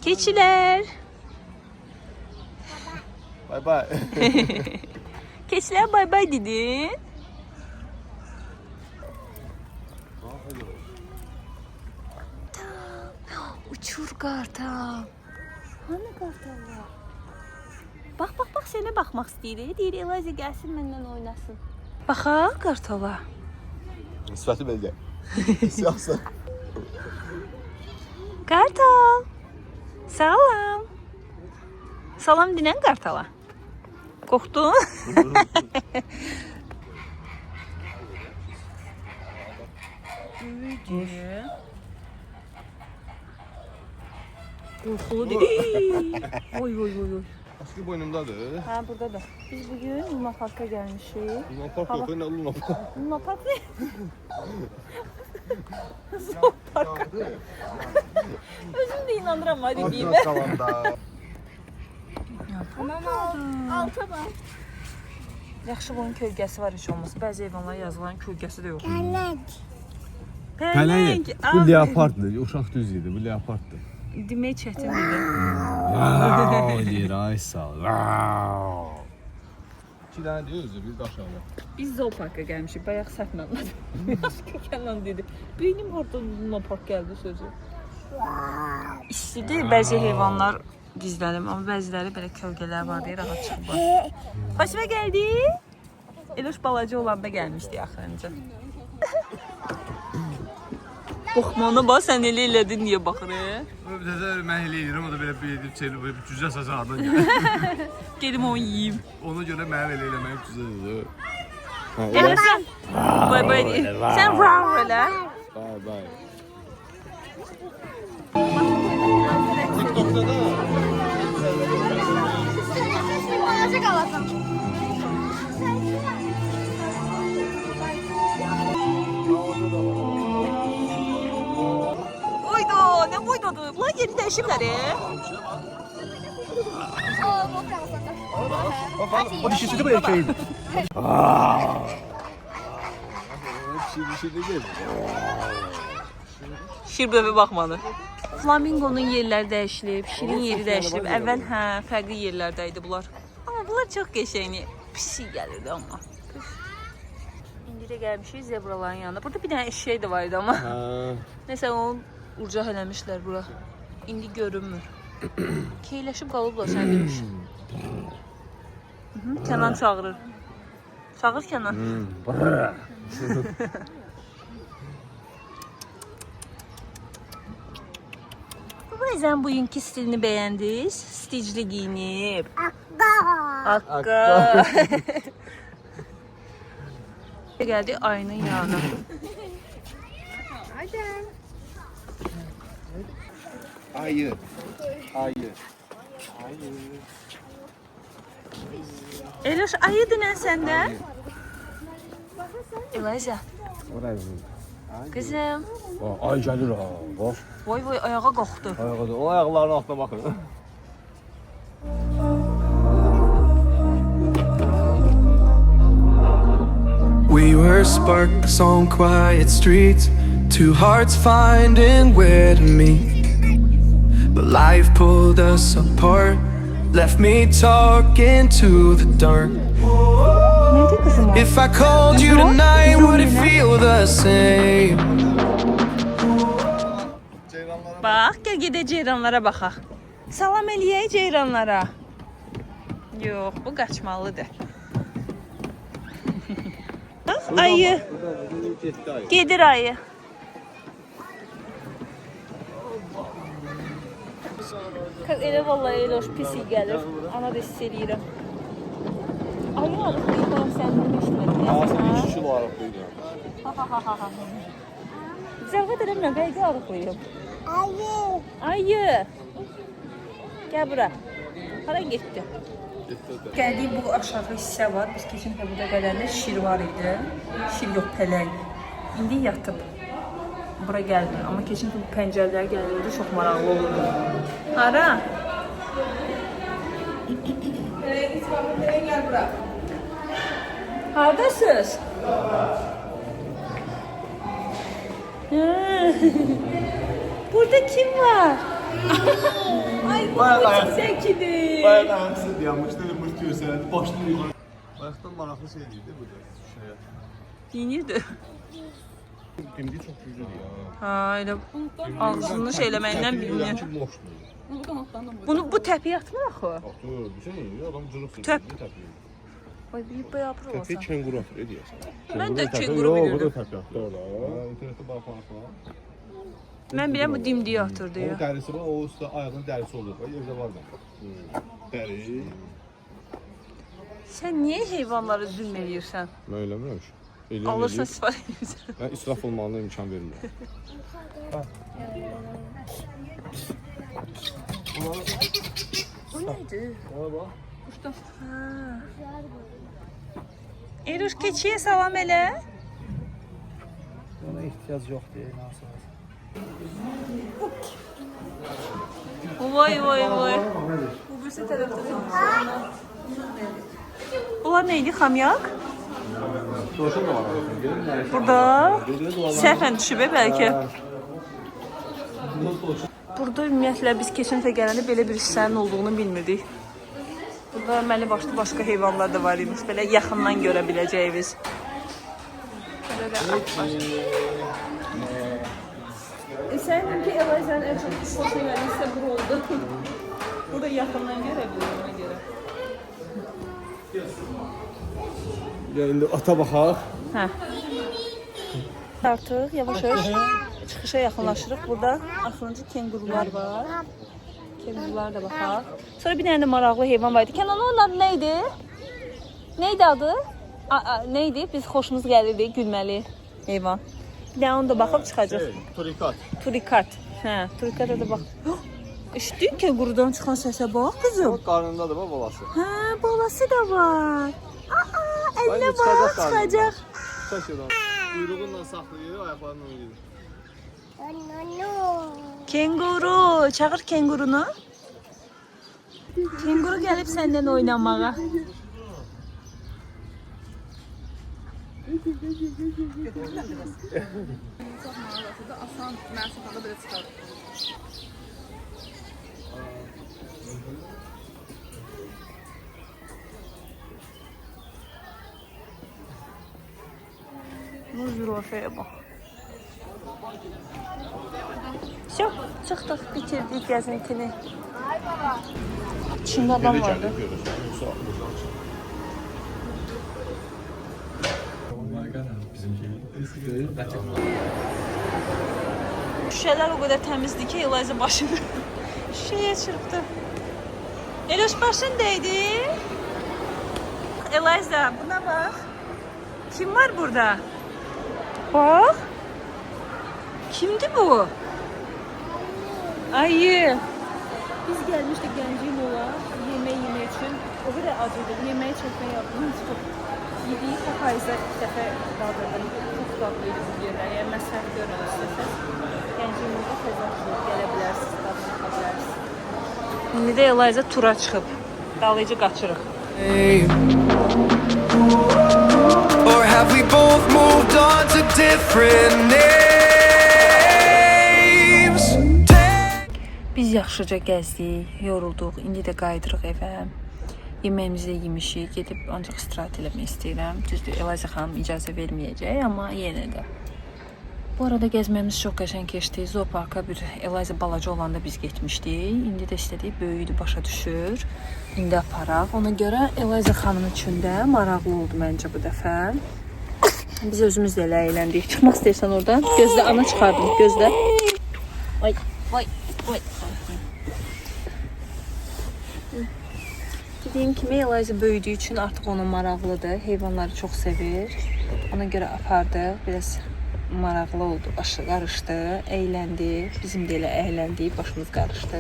Keçiler. Bay bay. Keçiler bay bay dedin. Uçur kartal. Hani kartal var? Bak bak bak sənə baxmaq istəyir. Deyir Elazi gəlsin məndən oynasın. Baxaq kartala. Sifəti belə. Siyahsan. Kartal. Salam. Salam dinən kartala. Qorxdun? Qorxulu deyil. Oy oy oy oy. Aslı boynumdadır. Ha burada da. Biz bugün Luna Park'a gelmişik. Luna Park yok, ne Luna Park? Luna Park ne? Son Park'a. Özüm de inandıram hadi deyim. Alta bak. Yaxşı bunun kölgəsi var heç olmaz. Bəzi heyvanlara yazılan kölgəsi də yox. Pələng. Bu leoparddır, uşaq düz idi, bu leoparddır. Demək çətin idi. Vav deyir, ay sağ ol. Vav. İki dənə deyir özü, bir daşağıda. Biz zooparka gəlmişik. Bayaq səhvlə anladım. Kökənlə dedi. Benim orada Luna Park gəldi sözü. İstidir. Bəzi heyvanlar gizlənir, amma bəziləri belə kölgələr var deyə rahat çıxmır. Xoşuma gəldi. Eloş balaca olanda gəlmişdi axırıncı. Baxmana bax, sən elə elədin niyə baxır? Bir də mən elə edirəm, o da belə bir cüzə sazardan gəlir. Gedim onu yiyeyim. Ona görə mənim elə eləməyim cüzədir. Elə sən bay bay deyir. Sən wow elə. Bay bay. TikTok'ta da Azıcık alasın. Oydu, nə boydadı? Lan yeri dəyişiblər. O dişisi de bu erkeğiydi. Bir şey değil. Şir bövə baxmadı. Flamingonun yerləri dəyişilib, şirin yeri dəyişilib. Əvvəl fərqli yerlərdə idi bunlar. Amma bunlar çox qəşəngdir. Pis gəlirdi amma. İndi də gəlmişik zebraların yanına. Burada bir dənə eşək də var idi amma. Nəsə onu urcaq eləmişlər bura. İndi görünmür. Keyləşib qalıblar sən demişsin. Kənan çağırır. Çağır Kənan. Sən bugünkü stilini bəyəndiniz? Sticli giyinib. Akka. Geldi ayının yanına. Ayı. Eloş ayı dinən səndə? Eliza. Kızım. Ay gəlir ha. Bax. Vay vay ayağa qalxdı. O ayaqlarının altına baxın. We were sparks on quiet streets, two hearts finding where to meet. But life pulled us apart, left me talking to the dark. If I called you tonight, would it feel the same? Bax, gəl gedək ceyranlara baxaq. Salam eləyək ceyranlara. Yox, bu qaçmalıdır. Bax, ayı. Gedir ayı. Elə vallahi Eloş pis iyi gəlir. Ana da hiss eləyirəm. Ayı arıqlayıb, sən demişdin. Ağzını 2 kilo arıqlıydı. Zərvət eləmirəm, qayğı arıqlayıb. Ayı. Ayı. Gel bura. Hara getdi? Gəldik bu aşağı hissə var. Biz keçən dəfə burada gələndə şir var idi. Şir yox, pələng. İndi yatıb. Bura gəlmir. Amma keçən dəfə pəncərələr gəlirdi, çox maraqlı olurdu. Hara? Gel bura. Hardasınız? Burada kim var? Bayağı dayak. Zəkidir. Bayağı dayaksız yanmışdı. Mırt göstərdi. Başını yuxarı. Bayaqdan maraqlı şey deyildi bu da. Şeye. Yinirdi. Dimdiyi çox güclüdür ya. Ha, elə ağzını şey eləməyindən bilinir. Boşdur. Bu təpiyə atmır axı. Atıyor. Bir şey yiyir. Adam cırıq sürüyor. Tep. Təpiyi. Ay, bir yapır Təpiyi olsan. kenguru atır, deyəsən. Mən də kenguru Bu da bilirdim. təpiyi atır orada. İnternetdə baxmaq falan. Mən biləm bu dimdiyi atır Onun deyə. dərisi var, o üstə ayağının dərisi olur. Evdə var da. Dəri. Sən niyə heyvanlara zülm eləyirsən? Mən eləmirəm ki. Alırsan sifariş edirsən. Mən israf olmağına imkan vermirəm. O nədir? Ona bax. Eruş keçiyə salam elə. Ona ehtiyac yoxdur, nasıl? Vay vay vay. Bu birisi tərəfdə. Bunlar neydi? Xamyak? Doşun da var. Burada səhvən düşüb bəlkə. Burada ümumiyyətlə biz keçən dəfə gələndə belə bir hissənin olduğunu bilmirdik. Burada əməli başlı başqa heyvanlar da var imiş. Belə yaxından görə biləcəyimiz. Belə də at var. Sənin ki, Elazığın ən çox xoşuna gəlirsə bura oldu. Burada yaxından görə bilir ona görə. Ya indi ata baxaq. Hə. Artıq yavaş-yavaş çıxışa yaxınlaşırıq. Burada axırıncı kengurular var. Kengurular da baxaq. Sonra bir dənə də maraqlı heyvan var idi. Kenan, onun adı nə idi? Nə idi adı? Nə idi? Biz xoşumuz gəlirdi, gülməli heyvan. Bir dənə onu da baxıb çıxacaq. Turikat. Turikat. Hə, turikata da bax. Eşitdin kengurudan çıxan səsə bax qızım. O qarnındadır bax balası. Hə, balası da var. Əlinə bax, çıxacaq. Çəkir. Quyruğunla saxlayır, ayaqlarını oynayır. Kenguru, çağır kengurunu. Kenguru gəlib səndən oynamağa. Bu zürafəyə bax. Все, çıxdıq, bitirdik gəzintini. İçində adam vardı. Şüşələr o qədər təmizdir ki, Elazığ başını şüşəyə çırpdı. Eloş başın dəydi. Elazığ, buna bax. Kim var burada? Bax. Kimdi bu? Ayı. Biz gelmiştik Gəncimola yemək yemək üçün. O qədər acıdır. Yeməyi çəkmək yapdım. Yediyi papayızda ilk dəfə dadırdım. Çox dadlıydı bu yerlər. Yəni məsəl görün istəsəz. Gəncimola təzə gələ bilərsiniz, dadına baxa bilərsiniz. İndi də Elazığ tura çıxıb. Dalıcı qaçırıq. Or have we both moved on to different names? Biz yaxşıca gəzdik, yorulduq. İndi də qayıdırıq evə. Yeməyimizi də yemişik. Gedib ancaq istirahət eləmək istəyirəm. Düzdür, Elazığ xanım icazə verməyəcək, amma yenə də. Bu arada gəzməyimiz çox qəşəng keçdi. Zooparka bir Elazığ balaca olanda biz getmişdik. İndi də istədik, böyüdü, başa düşür. İndi aparaq. Ona görə Elazığ xanım üçün də maraqlı oldu məncə bu dəfə. Biz özümüz də elə əyləndik. Çıxmaq istəyirsən oradan? Gözlə, ana çıxardım. Gözlə. Ay, vay, vay. Dediyim kimi Elazığ böyüdüyü üçün artıq ona maraqlıdır. Heyvanları çox sevir. Ona görə apardı. Biraz maraqlı oldu. Başı qarışdı, əyləndi. Bizim də elə əyləndik, başımız qarışdı.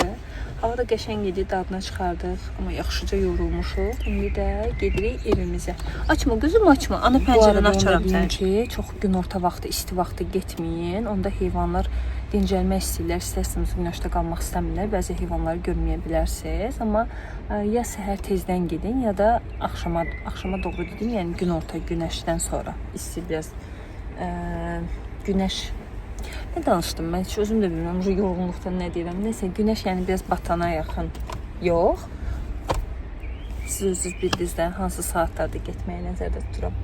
Hava da qəşəng idi, dadına çıxardıq. Amma yaxşıca yorulmuşuq. İndi də gedirik evimizə. Açma, gözüm açma. Ana pəncərəni açaram sənin ki, çox günorta vaxtı, isti vaxtı getməyin. Onda heyvanlar dincəlmək istəyirlər, istərsiniz günəşdə qalmaq istəmirlər. Bəzi heyvanları görməyə bilərsiniz. Amma ya səhər tezdən gedin, ya da axşama doğru dedim, yəni günorta, günəşdən sonra. İsti biraz günəş Nə danışdım mən? Heç özüm də bilmirəm. Yorğunluqdan nə deyirəm. Nəsə günəş yəni biraz batana yaxın. Yox. Siz özünüz bildiniz də hansı saatlarda getməyi nəzərdə tuturam.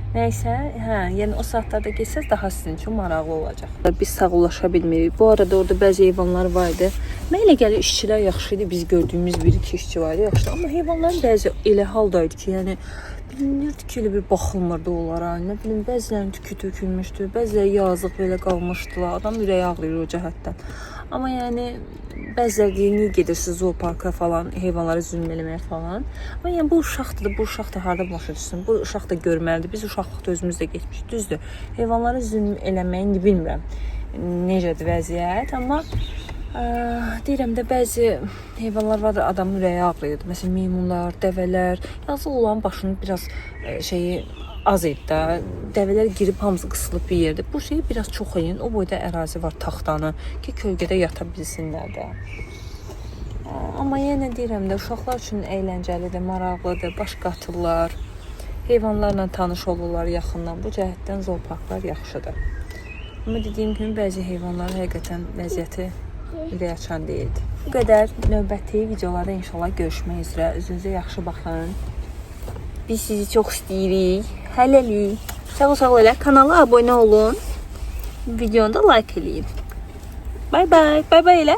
Nəysə, yəni o saatlarda getsəz daha sizin üçün maraqlı olacaq. Biz sağollaşa bilmirik. Bu arada orada bəzi heyvanlar var idi. Mən elə gəlir işçilər yaxşı idi. Biz gördüyümüz bir-iki işçi var idi yaxşı. Amma heyvanların bəzi elə haldaydı ki, yəni bilinirdi ki, elə bir baxılmırdı onlara. Nə bilim, bəzilərinin tükü tökülmüşdü, bəziləri yazıq belə qalmışdılar. Adam ürəyi ağrıyır o cəhətdən. Amma yəni bəziləri deyir, niyə gedirsiniz zooparka falan, heyvanlara zülm eləməyə falan. Amma yəni bu uşaqdır, bu uşaq da harda başa düşsün. Bu uşaq da görməlidir. Biz uşaqlıqda özümüz də getmişik. Düzdür. Heyvanlara zülm eləməyi bilmirəm. Necədir vəziyyət, amma deyirəm də bəzi heyvanlar var da adamın ürəyi ağrıyır. Məsələn, meymunlar, dəvələr, yazıq olan başının biraz şeyi az idi də. Dəvələr girib hamısı qısılıb bir yerdə. Bu şeyi biraz çox eləyin. O boyda ərazi var taxtanı ki, kölgədə yata bilsinlər də. Amma yenə deyirəm də uşaqlar üçün əyləncəlidir, maraqlıdır, baş qatırlar. Heyvanlarla tanış olurlar yaxından. Bu cəhətdən zooparklar yaxşıdır. Amma dediyim kimi bəzi heyvanların həqiqətən vəziyyəti ürək açan deyildi. Bu qədər növbəti videolarda inşallah görüşmək üzrə. Özünüzə yaxşı baxın. Biz sizi çox istəyirik. Hələlik. Sağ ol elə. Kanala abunə olun. Videonu da like eləyin. Bye bye. Bye bye elə.